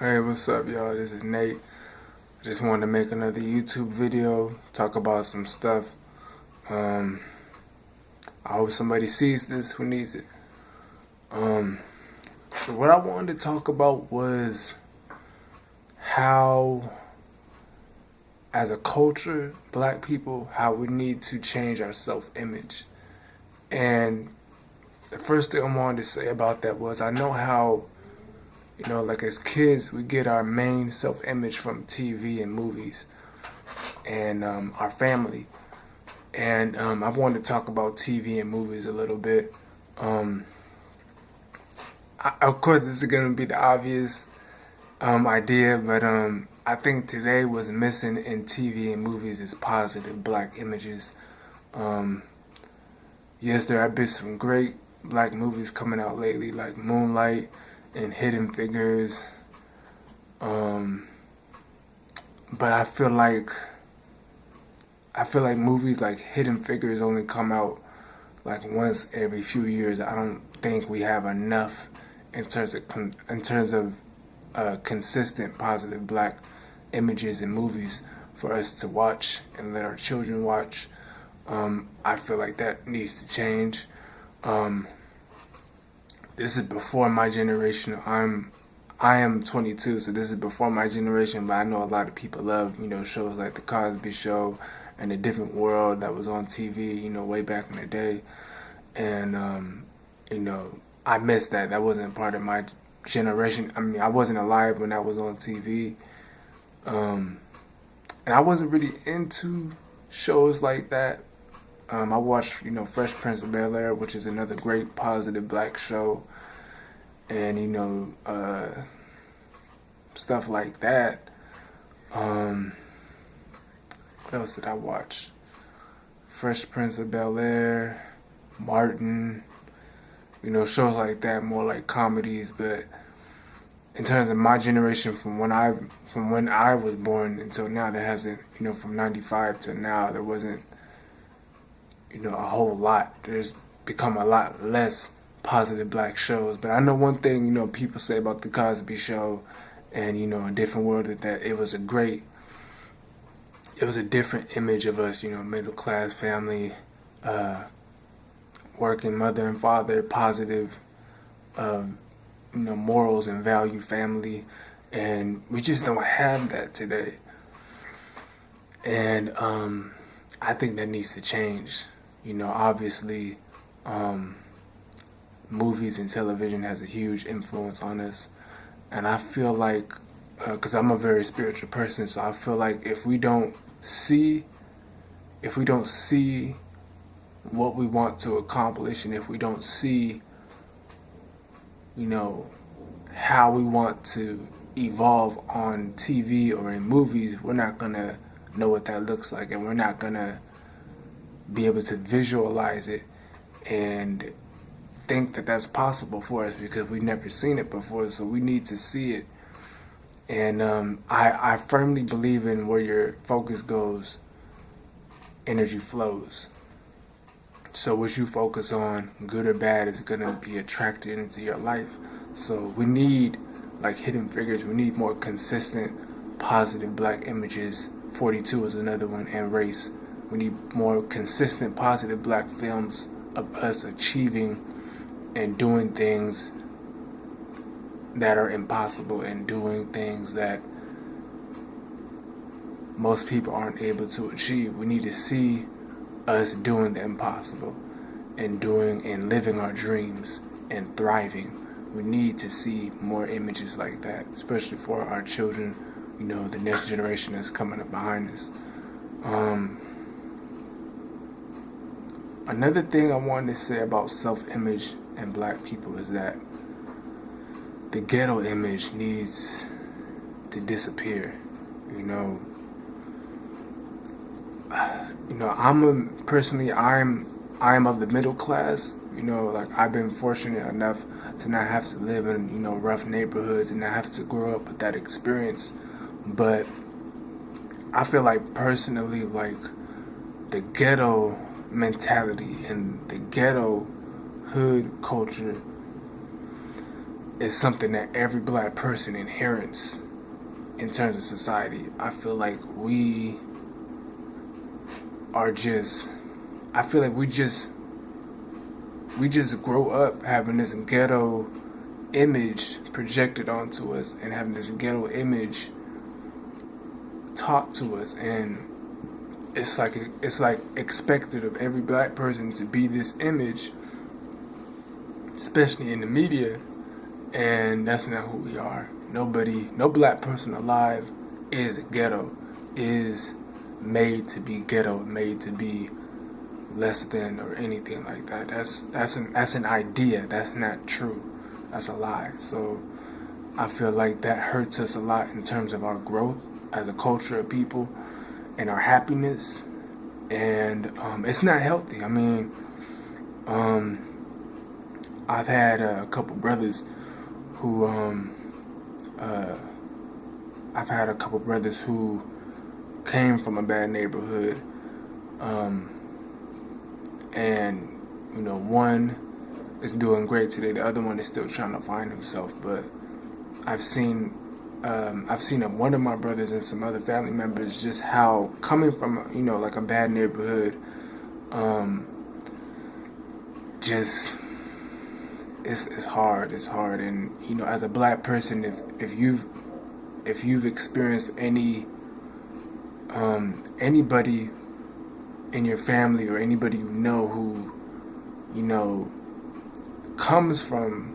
Hey, what's up, y'all? This is Nate. I just wanted to make another YouTube video, talk about some stuff. Um, I hope somebody sees this who needs it. So what I wanted to talk about was how, as a culture, black people, how we need to change our self-image. And the first thing I wanted to say about that was I know how, like as kids, we get our main self-image from TV and movies and our family. And I wanted to talk about TV and movies a little bit. Of course, this is going to be the obvious idea, but I think today was missing in TV and movies is positive black images. Yes, there have been some great black movies coming out lately, like Moonlight and Hidden Figures. But I feel like movies like Hidden Figures only come out like once every few years. I don't think we have enough in terms of consistent positive black images in movies for us to watch and let our children watch. I feel like that needs to change. This is before my generation. I am 22, so this is before my generation, but I know a lot of people love, shows like The Cosby Show and A Different World that was on TV, way back in the day. And, I missed that. That wasn't part of my generation. I mean, I wasn't alive when that was on TV. And I wasn't really into shows like that. I watched, Fresh Prince of Bel-Air, which is another great positive black show. And, stuff like that. What else did I watch? Fresh Prince of Bel-Air, Martin, shows like that, more like comedies. But in terms of my generation, from when I was born until now, there hasn't, from '95 to now, there wasn't, a whole lot. There's become a lot less positive black shows. But I know one thing, people say about The Cosby Show and, A Different World, that it was a different image of us, middle class family, working mother and father, positive, morals and value family. And we just don't have that today. And I think that needs to change. Obviously, movies and television has a huge influence on us. And I feel like, because I'm a very spiritual person, so I feel like if we don't see what we want to accomplish, and if we don't see, how we want to evolve on TV or in movies, we're not going to know what that looks like, and we're not going to be able to visualize it and think that that's possible for us, because we've never seen it before. So we need to see it. And I firmly believe in where your focus goes, energy flows. So what you focus on, good or bad, is going to be attracted into your life. So we need, like Hidden Figures, we need more consistent positive black images. 42 is another one, and Race. We need more consistent positive black films of us achieving and doing things that are impossible, and doing things that most people aren't able to achieve. We need to see us doing the impossible and doing and living our dreams and thriving. We need to see more images like that, especially for our children, the next generation that's coming up behind us. Another thing I wanted to say about self-image and black people is that the ghetto image needs to disappear. I'm of the middle class. Like I've been fortunate enough to not have to live in rough neighborhoods and not have to grow up with that experience. But I feel like personally, like the ghetto mentality and the ghetto hood culture is something that every black person inherits in terms of society. I feel like we are just, I feel like we just grow up having this ghetto image projected onto us and having this ghetto image taught to us, and it's like expected of every black person to be this image, especially in the media, and that's not who we are. No black person alive is ghetto, is made to be ghetto, made to be less than or anything like that. That's an idea. That's not true. That's a lie. So I feel like that hurts us a lot in terms of our growth as a culture of people and our happiness, and it's not healthy. I mean, I've had a couple brothers who came from a bad neighborhood, and one is doing great today. The other one is still trying to find himself. But I've seen one of my brothers and some other family members just how coming from like a bad neighborhood, just it's hard. It's hard, and as a black person, if you've experienced anybody in your family or anybody who comes from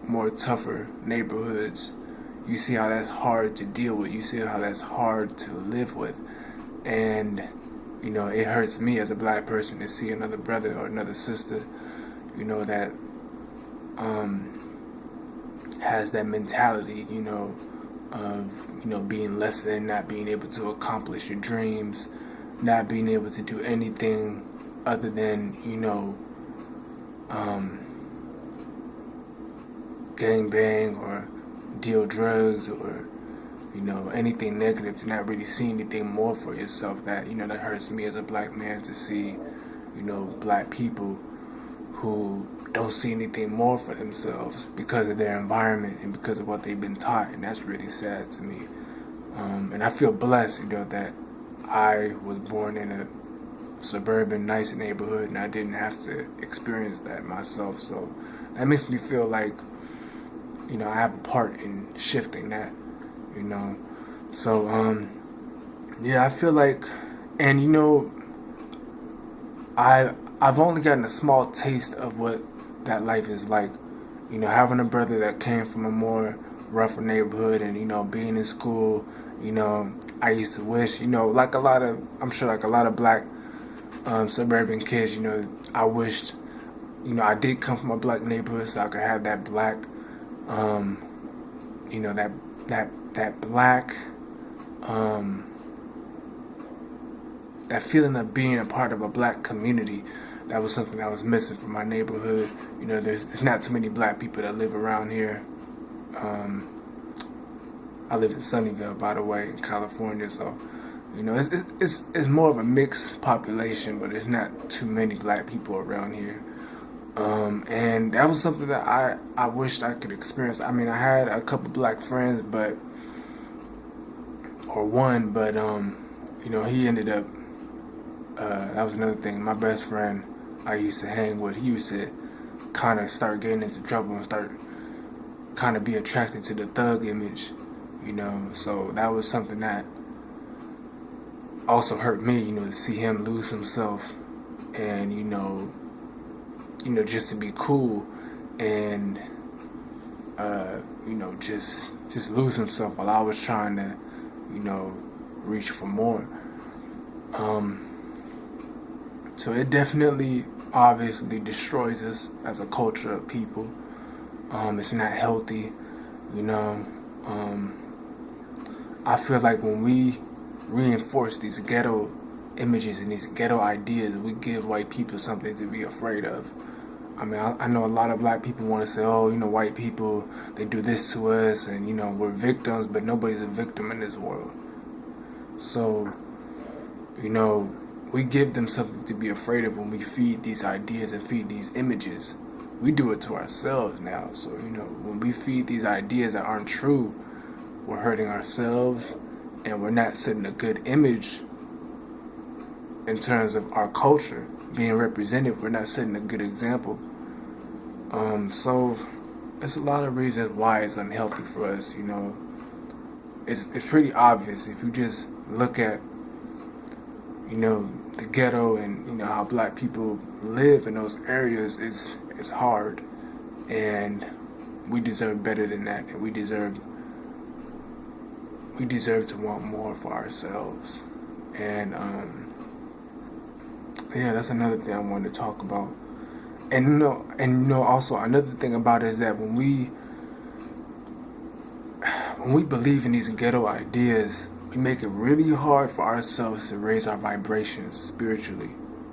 more tougher neighborhoods, you see how that's hard to deal with. You see how that's hard to live with, and it hurts me as a black person to see another brother or another sister that has that mentality of being less than, not being able to accomplish your dreams, not being able to do anything other than gang bang or deal drugs or anything negative, to not really see anything more for yourself. That that hurts me as a black man, to see black people who don't see anything more for themselves because of their environment and because of what they've been taught, and that's really sad to me. And I feel blessed that I was born in a suburban nice neighborhood and I didn't have to experience that myself. So that makes me feel like I have a part in shifting that. So yeah, I feel like, and I've only gotten a small taste of what that life is like. Having a brother that came from a more rougher neighborhood, and being in school. I used to wish, I'm sure like a lot of black suburban kids, I wished, I did come from a black neighborhood so I could have that black, that black, that feeling of being a part of a black community. That was something that was missing from my neighborhood. There's not too many black people that live around here. I live in Sunnyvale, by the way, in California, so it's more of a mixed population, but there's not too many black people around here. And that was something that I wished I could experience. I mean, I had a couple black friends, but he ended up. That was another thing. My best friend I used to hang with, he used to kind of start getting into trouble and start kind of be attracted to the thug image. So that was something that also hurt me, to see him lose himself and, just to be cool and, just lose himself while I was trying to, reach for more. So it definitely, obviously destroys us as a culture of people. It's not healthy, I feel like when we reinforce these ghetto images and these ghetto ideas, we give white people something to be afraid of. I mean, I know a lot of black people want to say, oh, white people, they do this to us, and, we're victims, but nobody's a victim in this world. So, we give them something to be afraid of when we feed these ideas and feed these images. we do it to ourselves now. So, when we feed these ideas that aren't true, we're hurting ourselves, and we're not setting a good image in terms of our culture being represented. We're not setting a good example. So it's a lot of reasons why it's unhealthy for us. It's pretty obvious if you just look at the ghetto and how black people live in those areas. It's hard, and we deserve better than that, and we deserve to want more for ourselves. And yeah, that's another thing I wanted to talk about. And also another thing about it is that when we believe in these ghetto ideas, we make it really hard for ourselves to raise our vibrations spiritually,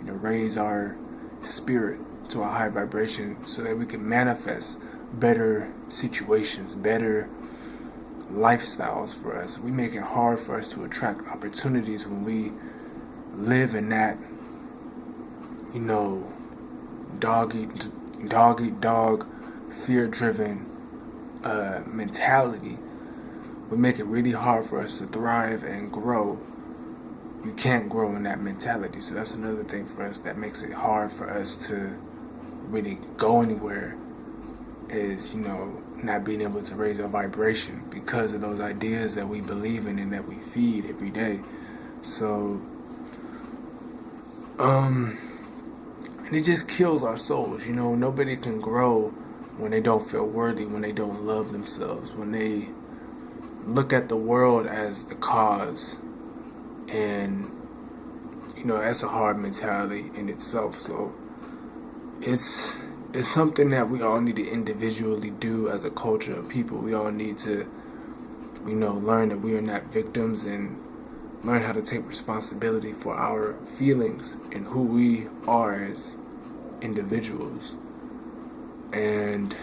raise our spirit to a high vibration so that we can manifest better situations, better lifestyles for us. We make it hard for us to attract opportunities when we live in that, dog eat dog, fear-driven mentality. We make it really hard for us to thrive and grow. You can't grow in that mentality. So that's another thing for us that makes it hard for us to really go anywhere, is not being able to raise our vibration because of those ideas that we believe in and that we feed every day. So and it just kills our souls. Nobody can grow when they don't feel worthy, when they don't love themselves, when they look at the world as the cause. And that's a hard mentality in itself. So it's something that we all need to individually do as a culture of people. We all need to learn that we are not victims, and learn how to take responsibility for our feelings and who we are as individuals. And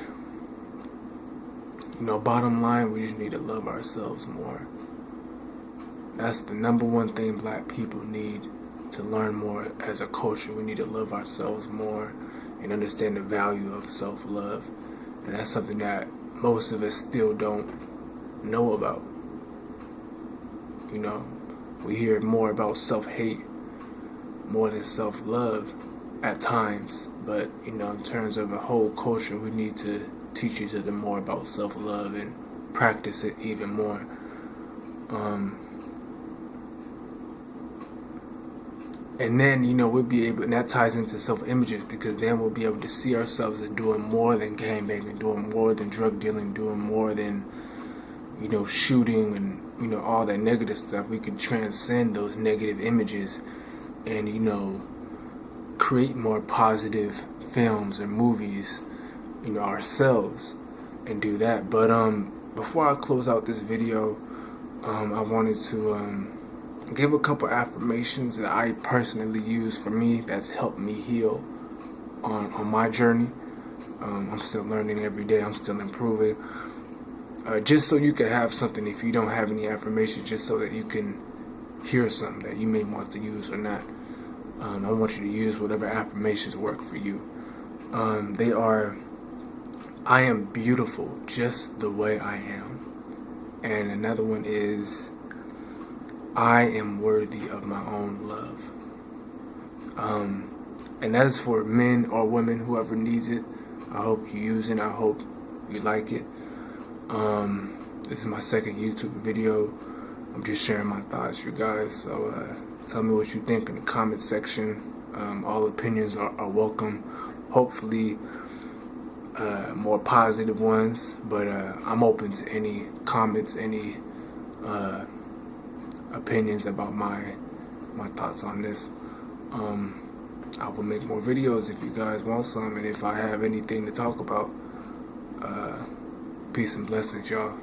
bottom line, we just need to love ourselves more. That's the number one thing black people need to learn more as a culture. We need to love ourselves more and understand the value of self-love. And that's something that most of us still don't know about. We hear more about self-hate more than self-love at times. But, in terms of a whole culture, we need to teach each other more about self-love and practice it even more. And then, we'll be able, and that ties into self-images, because then we'll be able to see ourselves as doing more than gangbanging, doing more than drug dealing, doing more than, shooting and, all that negative stuff. We can transcend those negative images and, create more positive films or movies, ourselves, and do that. But before I close out this video, I wanted to give a couple affirmations that I personally use for me, that's helped me heal on my journey. I'm still learning every day. I'm still improving. Just so you can have something, if you don't have any affirmations, just so that you can hear something that you may want to use or not. I want you to use whatever affirmations work for you. They are: I am beautiful just the way I am. And another one is: I am worthy of my own love. And that is for men or women, whoever needs it. I hope you use it. I hope you like it. This is my second YouTube video. I'm just sharing my thoughts with you guys. So tell me what you think in the comment section. All opinions are welcome. Hopefully more positive ones. But I'm open to any comments, any opinions about my thoughts on this. I will make more videos if you guys want some, and if I have anything to talk about. Peace and blessings, y'all.